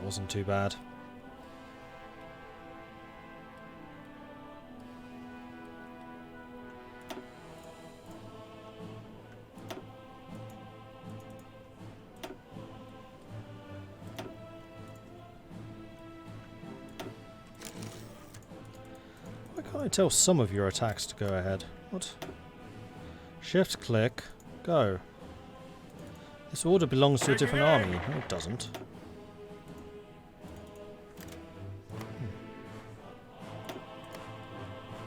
wasn't too bad. Why can't I tell some of your attacks to go ahead? What? Shift click, go. This order belongs to a different army. No, it doesn't.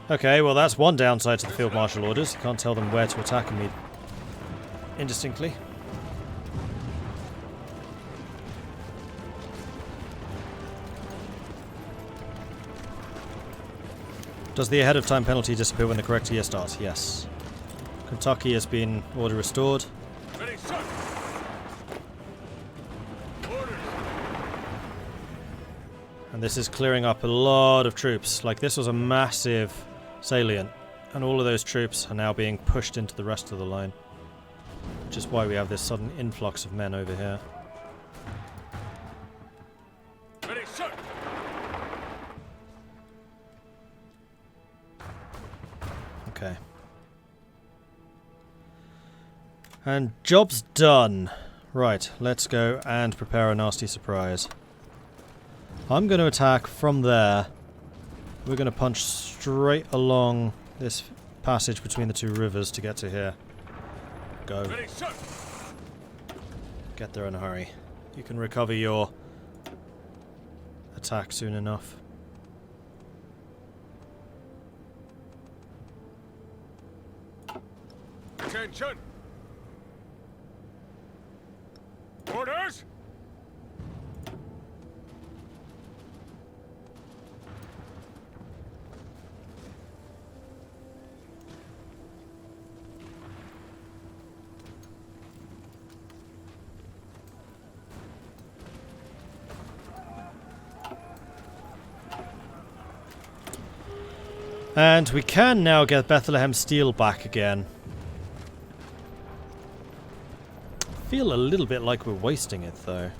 Okay, well that's one downside to the Field Marshal orders. You can't tell them where to attack indistinctly. Does the ahead of time penalty disappear when the correct year starts? Yes. Kentucky has been order restored. Ready, sir. And this is clearing up a lot of troops. Like, this was a massive salient. And all of those troops are now being pushed into the rest of the line. Which is why we have this sudden influx of men over here. Ready, sir. Okay. And job's done. Right, let's go and prepare a nasty surprise. I'm going to attack from there. We're going to punch straight along this passage between the two rivers to get to here. Go. Ready, sir. Get there in a hurry. You can recover your attack soon enough. Attention. Orders. And we can now get Bethlehem Steel back again. Feel a little bit like we're wasting it though.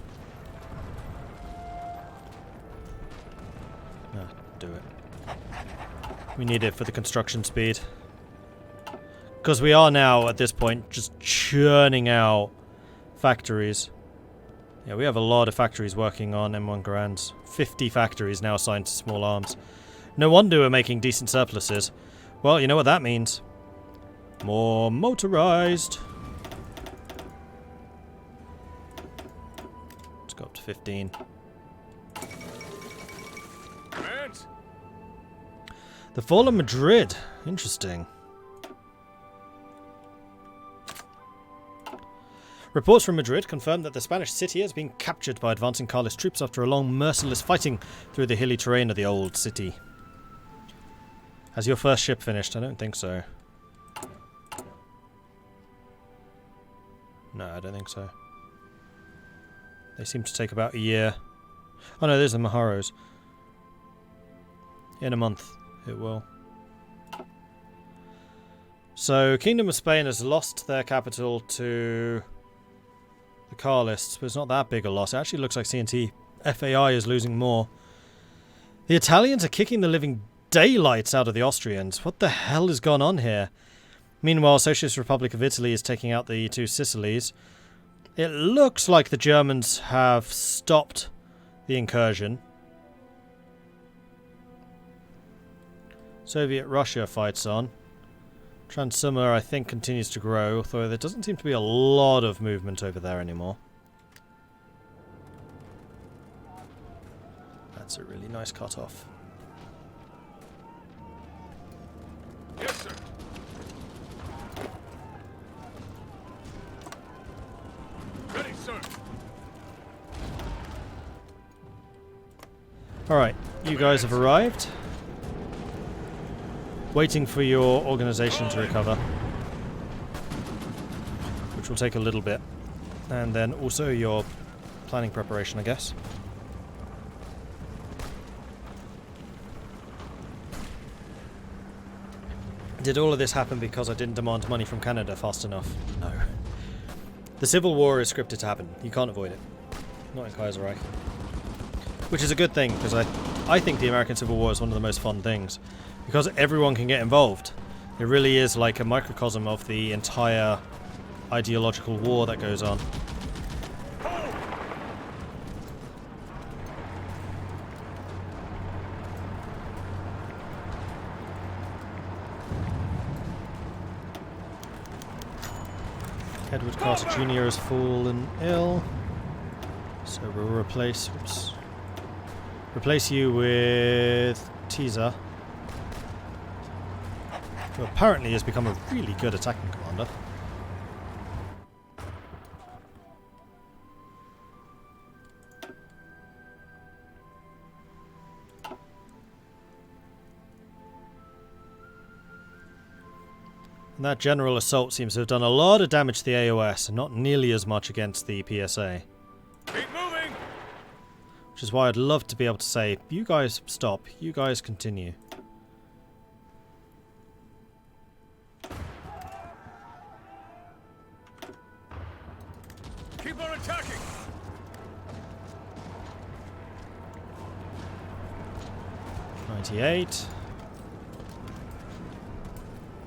Ah, do it. We need it for the construction speed. Because we are now, at this point, just churning out factories. Yeah, we have a lot of factories working on M1 Garands. 50 factories now assigned to small arms. No wonder we're making decent surpluses. Well, you know what that means. More motorized. Let's go up to 15. Commands. The fall of Madrid. Interesting. Reports from Madrid confirm that the Spanish city has been captured by advancing Carlist troops after a long, merciless fighting through the hilly terrain of the old city. Has your first ship finished? I don't think so. No, I don't think so. They seem to take about a year. Oh no, there's the Maharos. In a month, it will. So, Kingdom of Spain has lost their capital to the Carlists, but it's not that big a loss. It actually looks like CNT FAI is losing more. The Italians are kicking the living daylights out of the Austrians. What the hell has gone on here? Meanwhile, Socialist Republic of Italy is taking out the two Sicilies. It looks like the Germans have stopped the incursion. Soviet Russia fights on. Transuma, I think, continues to grow, although there doesn't seem to be a lot of movement over there anymore. That's a really nice cut-off. Yes, sir. Ready, sir. Alright, you guys have arrived. Waiting for your organization to recover. Which will take a little bit. And then also your planning preparation, I guess. Did all of this happen because I didn't demand money from Canada fast enough? No. The Civil War is scripted to happen. You can't avoid it. Not in Kaiserreich. Which is a good thing, because I think the American Civil War is one of the most fun things. Because everyone can get involved. It really is like a microcosm of the entire ideological war that goes on. Edward Carter Jr. has fallen ill, so we'll replace you with Teaser, who apparently has become a really good attacking commander. And that general assault seems to have done a lot of damage to the AOS, and not nearly as much against the PSA. Keep moving! Which is why I'd love to be able to say, you guys stop, you guys continue. Keep on attacking! 98.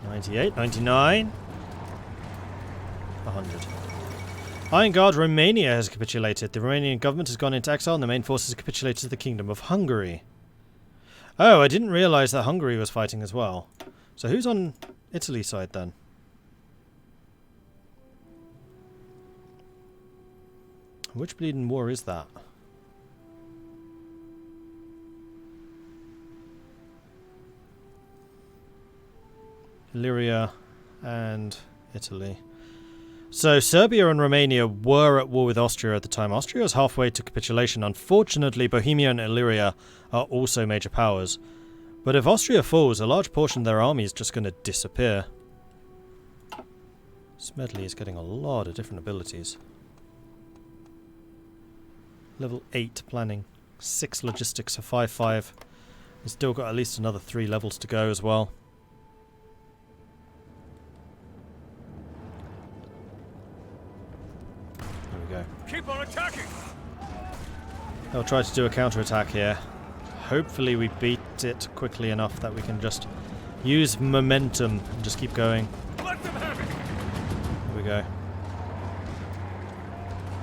98, 99. 100. Iron Guard Romania has capitulated. The Romanian government has gone into exile and the main forces have capitulated to the Kingdom of Hungary. Oh, I didn't realise that Hungary was fighting as well. So who's on Italy's side then? Which bleeding war is that? Illyria and Italy. So Serbia and Romania were at war with Austria at the time. Austria is halfway to capitulation. Unfortunately, Bohemia and Illyria are also major powers. But if Austria falls, a large portion of their army is just going to disappear. Smedley is getting a lot of different abilities. Level 8 planning. 6 logistics, a 5-5. He's still got at least another 3 levels to go as well. Keep on attacking! They'll try to do a counterattack here. Hopefully we beat it quickly enough that we can just use momentum and just keep going. Let them have it! There we go.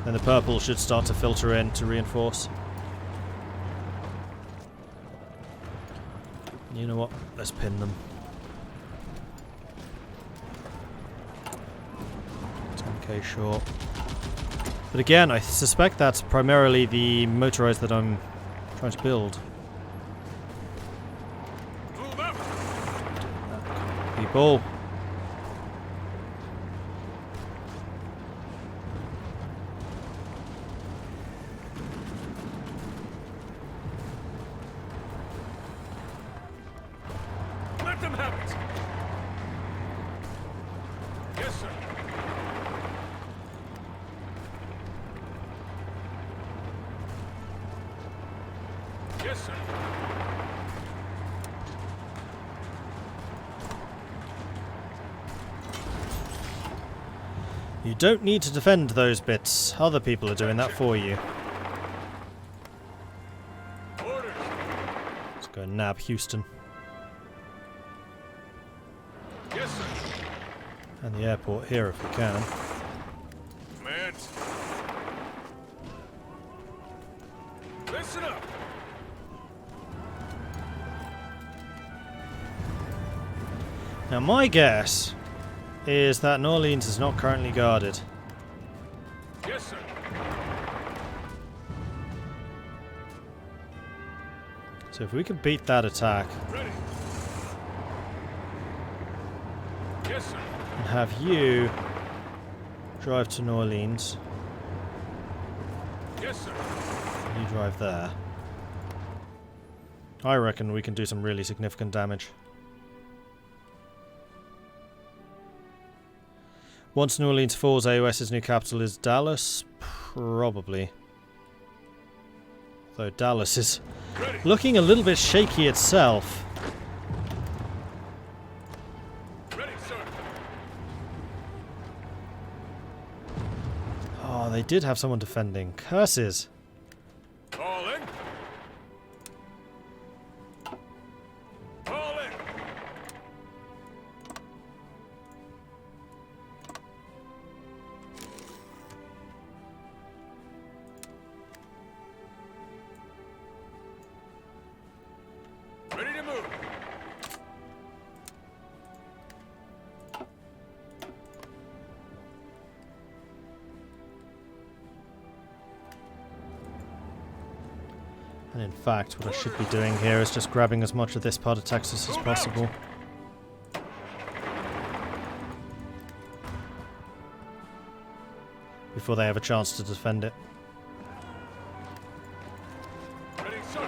Then the purple should start to filter in to reinforce. You know what? Let's pin them. 10k short. But again, I suspect that's primarily the motorized that I'm trying to build. Move out! People. Let them have it! Yes, sir. Yes, sir. You don't need to defend those bits. Other people are doing that for you. Orders. Let's go nab Houston. Yes, sir. And the airport here if we can. Command. Listen up. Now my guess is that New Orleans is not currently guarded. Yes, sir. So if we could beat that attack Ready. Yes, sir. and have you drive to New Orleans, Yes, sir. and you drive there, I reckon we can do some really significant damage. Once New Orleans falls, AOS's new capital is Dallas? Probably. Though Dallas is Ready. looking a little bit shaky itself. Ready, sir. Oh, they did have someone defending. Curses. All in. And in fact, what I should be doing here is just grabbing as much of this part of Texas as possible. Before they have a chance to defend it. Ready, sir.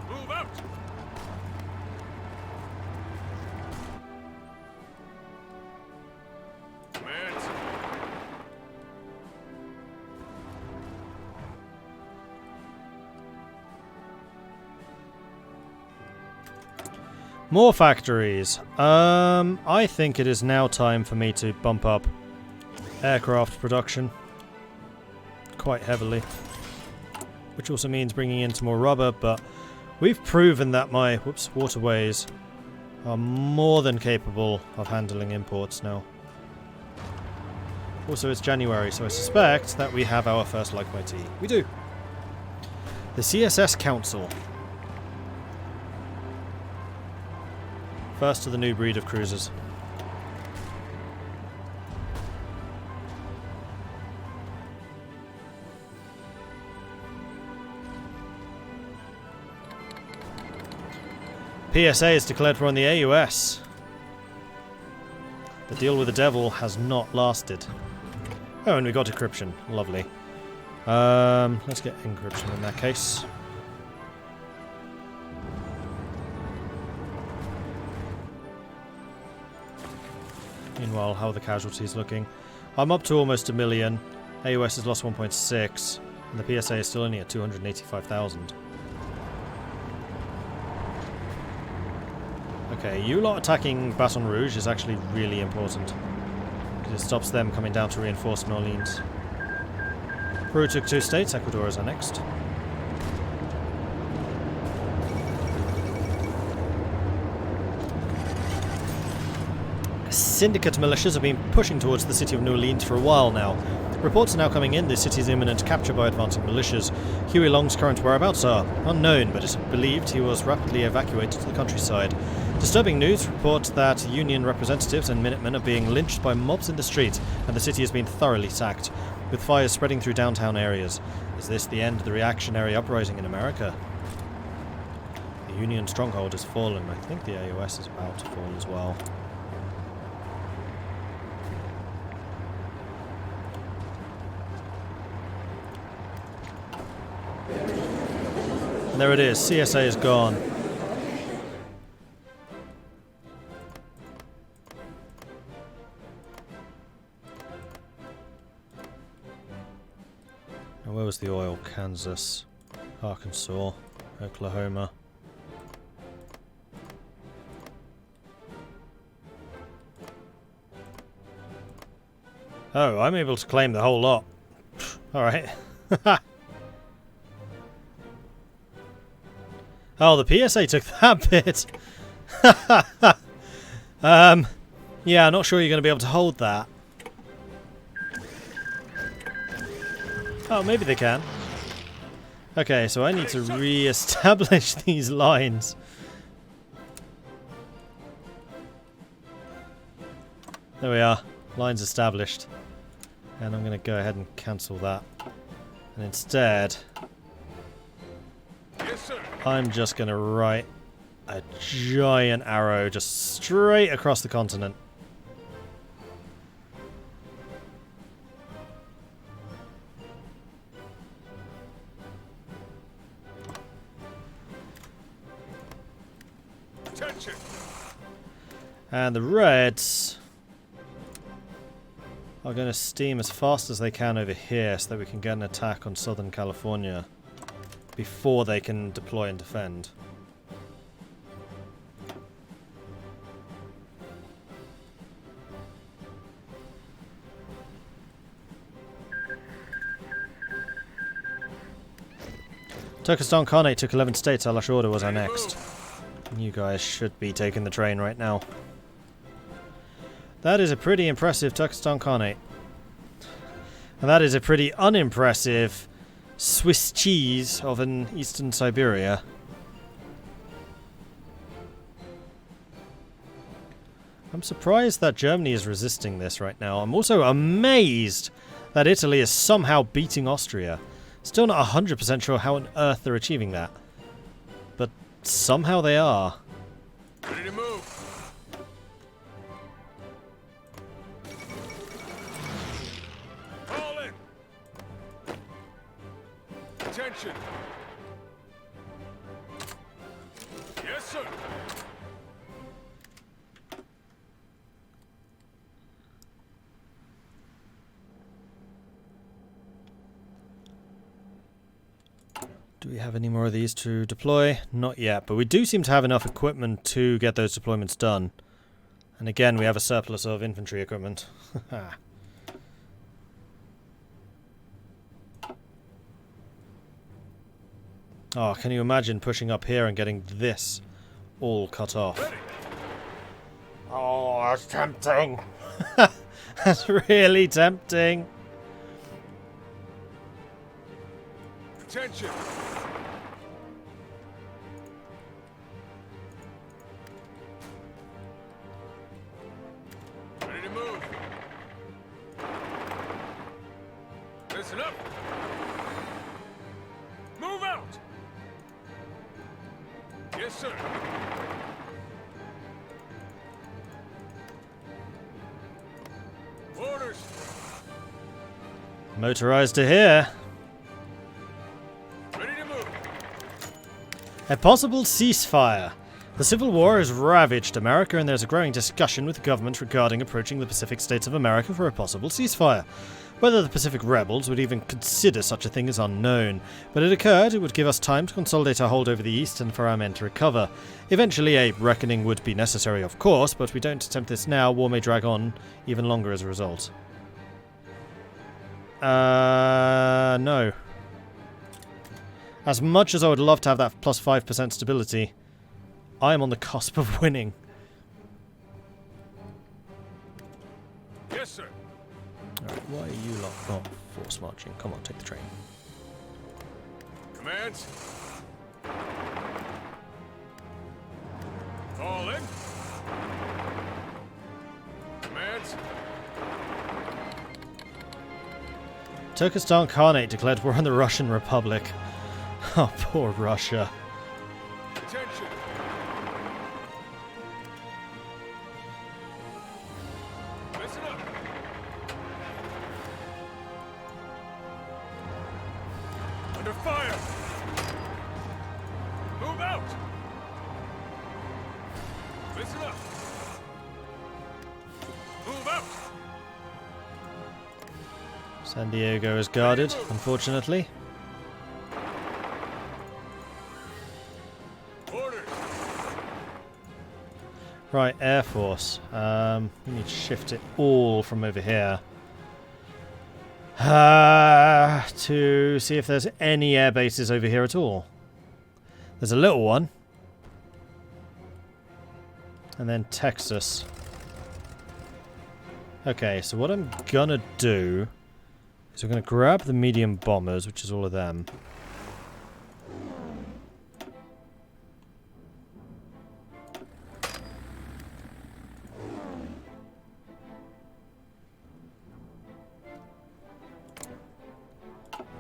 Move out. Command. More factories. I think it is now time for me to bump up aircraft production quite heavily, which also means bringing in some more rubber, but we've proven that my waterways are more than capable of handling imports now. Also, it's January, so I suspect that we have our first like by tea. We do. The CSS Council. First of the new breed of cruisers. PSA has declared war on the AUS. The deal with the devil has not lasted. Oh, and we got decryption. Lovely. Let's get encryption in that case. Meanwhile, how are the casualties looking? I'm up to almost 1 million. AUS has lost 1.6. And the PSA is still only at 285,000. Okay, you lot attacking Baton Rouge is actually really important. Because it stops them coming down to reinforce New Orleans. Peru took 2 states. Ecuador is annexed. Syndicate militias have been pushing towards the city of New Orleans for a while now. Reports are now coming in the city's imminent capture by advancing militias. Huey Long's current whereabouts are unknown, but it's believed he was rapidly evacuated to the countryside. Disturbing news report that Union representatives and Minutemen are being lynched by mobs in the street, and the city has been thoroughly sacked, with fires spreading through downtown areas. Is this the end of the reactionary uprising in America? The Union stronghold has fallen. I think the AOS is about to fall as well. And there it is. CSA is gone. And where was the oil? Kansas, Arkansas, Oklahoma. Oh, I'm able to claim the whole lot. Alright. Oh, the PSA took that bit. Yeah, not sure you're going to be able to hold that. Oh, maybe they can. Okay, so I need to re-establish these lines. There we are. Lines established. And I'm going to go ahead and cancel that. And instead, Yes, sir. I'm just going to write a giant arrow just straight across the continent. Attention. And the Reds are going to steam as fast as they can over here so that we can get an attack on Southern California before they can deploy and defend. Turkestan Khanate took 11 states. Al-Ashura was our next. You guys should be taking the train right now. That is a pretty impressive Turkestan Khanate. And that is a pretty unimpressive Swiss cheese of an Eastern Siberia. I'm surprised that Germany is resisting this right now. I'm also amazed that Italy is somehow beating Austria. Still not 100% sure how on earth they're achieving that. But somehow they are. Ready to move. Fall in. Attention. Yes, sir. Do we have any more of these to deploy? Not yet, but we do seem to have enough equipment to get those deployments done. And again, we have a surplus of infantry equipment. Oh, can you imagine pushing up here and getting this all cut off? Ready. Oh, that's tempting. That's really tempting. Attention. Ready to move. Listen up. Move out. Yes, sir. Orders. Motorized to here. Ready to move. A possible ceasefire. The Civil War has ravaged America, and there's a growing discussion with the government regarding approaching the Pacific States of America for a possible ceasefire. Whether the Pacific rebels would even consider such a thing is unknown, but it occurred it would give us time to consolidate our hold over the East and for our men to recover. Eventually a reckoning would be necessary, of course, but if we don't attempt this now, war may drag on even longer as a result. No. As much as I would love to have that plus 5% stability, I am on the cusp of winning. Yes, sir. Alright, why are you lot not force marching? Come on, take the train. Commands. Fall in. Commands. Turkestan Khanate declared war on the Russian Republic. Oh, poor Russia. Attention. Listen up. Under fire. Move out. Listen up. Move out. San Diego is guarded, unfortunately. Orders. Right, Air Force. We need to shift it all from over here. To see if there's any air bases over here at all. There's a little one. And then Texas. Okay, so what I'm gonna do is we're gonna grab the medium bombers, which is all of them.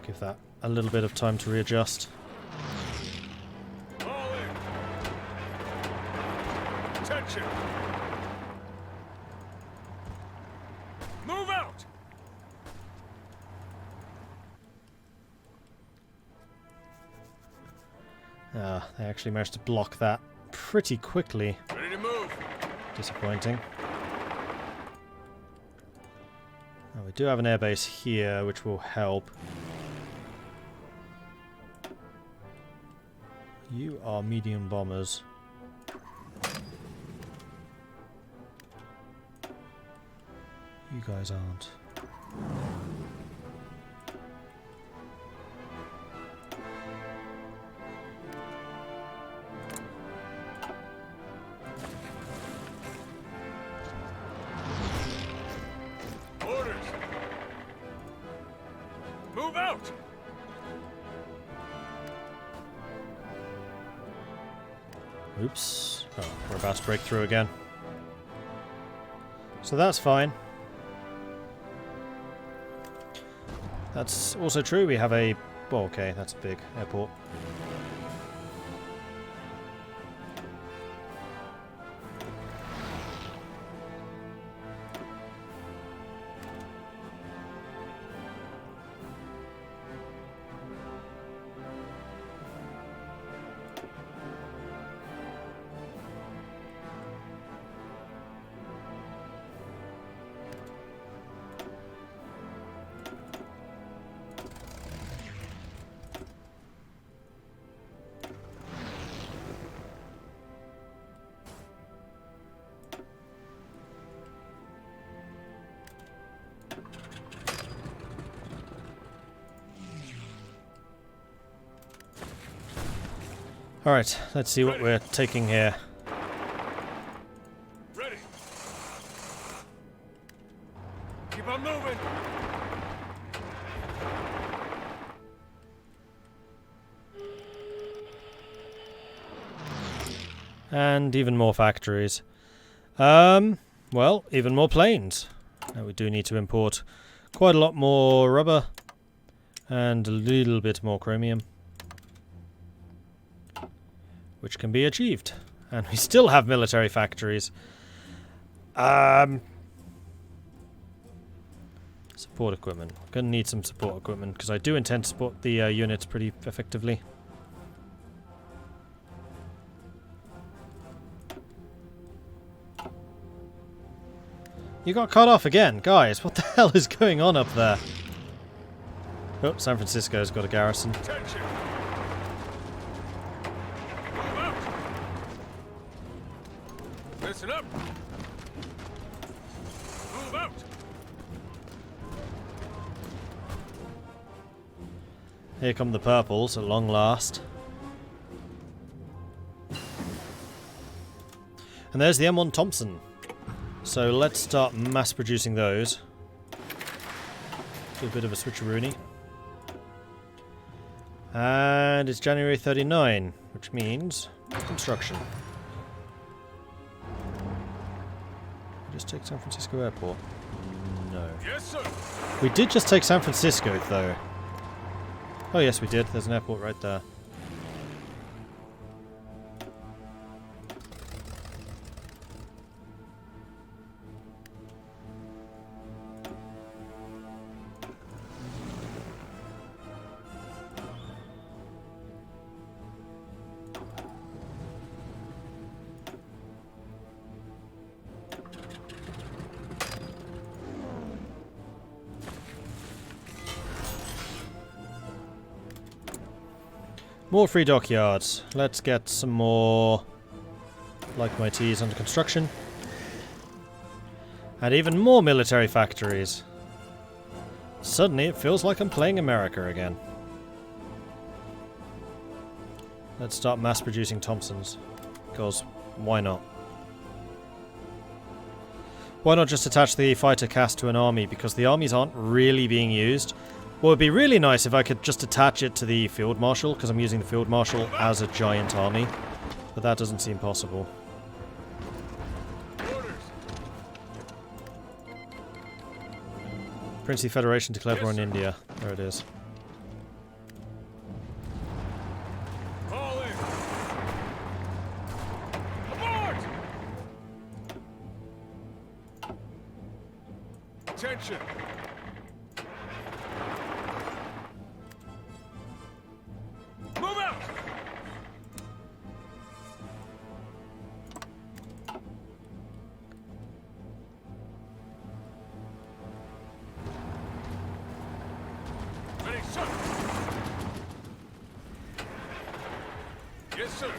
Give that a little bit of time to readjust. Fall in. Attention. Move out. They actually managed to block that pretty quickly. Ready to move. Disappointing. Now, we do have an airbase here, which will help. You are medium bombers. You guys aren't. Orders. Move out. Oops. Oh, we're about to break through again. So that's fine. That's also true. We have a... Well, okay, that's a big airport. Alright, let's see what we're taking here. Ready. Keep on moving. And even more factories. Well, even more planes. Now we do need to import quite a lot more rubber and a little bit more chromium, which can be achieved. And we still have military factories. Support equipment. Gonna need some support equipment because I do intend to support the units pretty effectively. You got cut off again, guys. What the hell is going on up there? Oh, San Francisco's got a garrison. Attention. Move out. Listen up. Move out. Here come the purples at long last. And there's the M1 Thompson. So let's start mass producing those. Do a bit of a switcheroony. And it's January 39, which means construction. Just take San Francisco Airport? No. Yes, sir. We did just take San Francisco, though. Oh yes, we did. There's an airport right there. More free dockyards. Let's get some more like my T's under construction. And even more military factories. Suddenly it feels like I'm playing America again. Let's start mass producing Thompsons. Because why not? Why not just attach the fighter cast to an army? Because the armies aren't really being used. Well, it'd be really nice if I could just attach it to the Field Marshal, because I'm using the Field Marshal as a giant army. But that doesn't seem possible. Orders. Princely Federation declared Yes, war in sir. India. There it is. Fall in. Abort! Attention. Move out. Ready, sir. Yes, sir.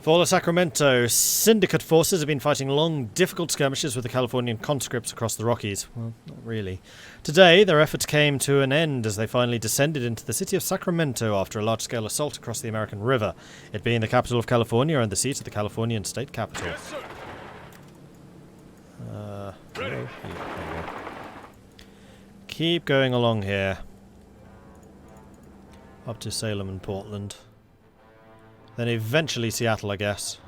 For the Sacramento, Syndicate forces have been fighting long, difficult skirmishes with the Californian conscripts across the Rockies. Well, not really. Today, their efforts came to an end as they finally descended into the city of Sacramento after a large-scale assault across the American River, it being the capital of California and the seat of the Californian state capital. Yes, sir. Hello? There you go. Keep going along here. Up to Salem and Portland. Then eventually Seattle, I guess.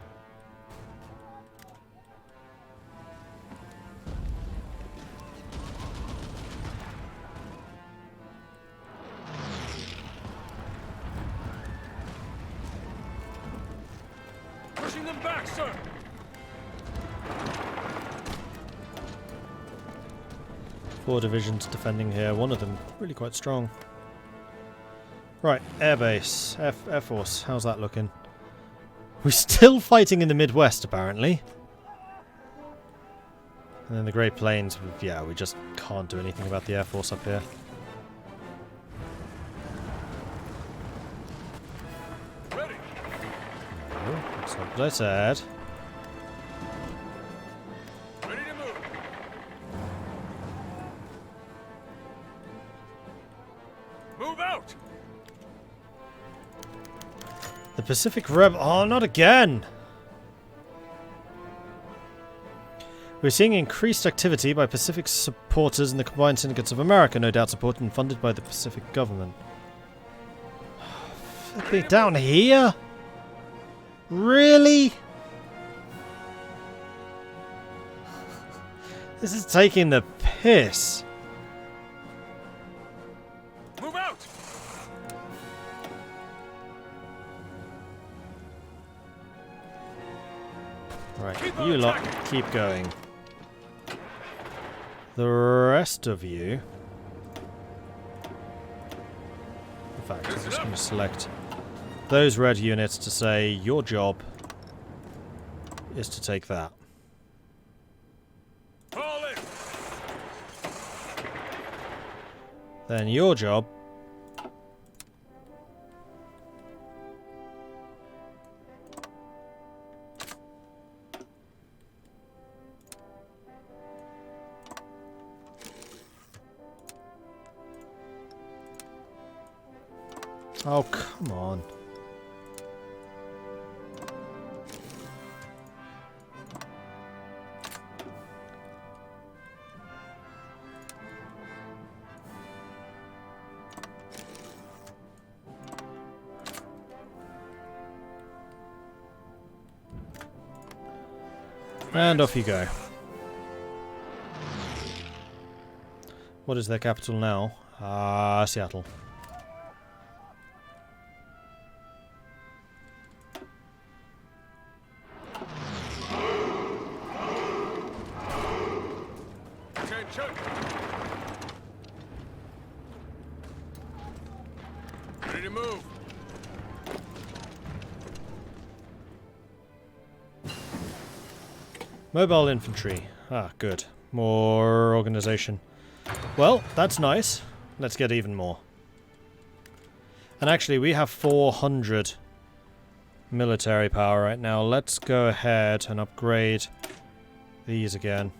sir. 4 divisions defending here. One of them really quite strong. Right, airbase, Air Force. How's that looking? We're still fighting in the Midwest, apparently. And then the Great Plains. Yeah, we just can't do anything about the Air Force up here. Ready. No, that's not what I said. Ready to move. Move out. The Pacific Rebel. Oh, not again! We're seeing increased activity by Pacific supporters in the Combined Syndicates of America, no doubt supported and funded by the Pacific government. Flipping down here? Really? This is taking the piss. Move out. Right, Keep on you lot attacking. keep going. The rest of you... In fact, I'm just going to select those red units to say your job is to take that. Fall in. Then your job oh, come on. And off you go. What is their capital now? Seattle. Attention. Ready to move. Mobile infantry. Ah, good. More organization. Well, that's nice. Let's get even more. And actually, we have 400 military power right now. Let's go ahead and upgrade these again.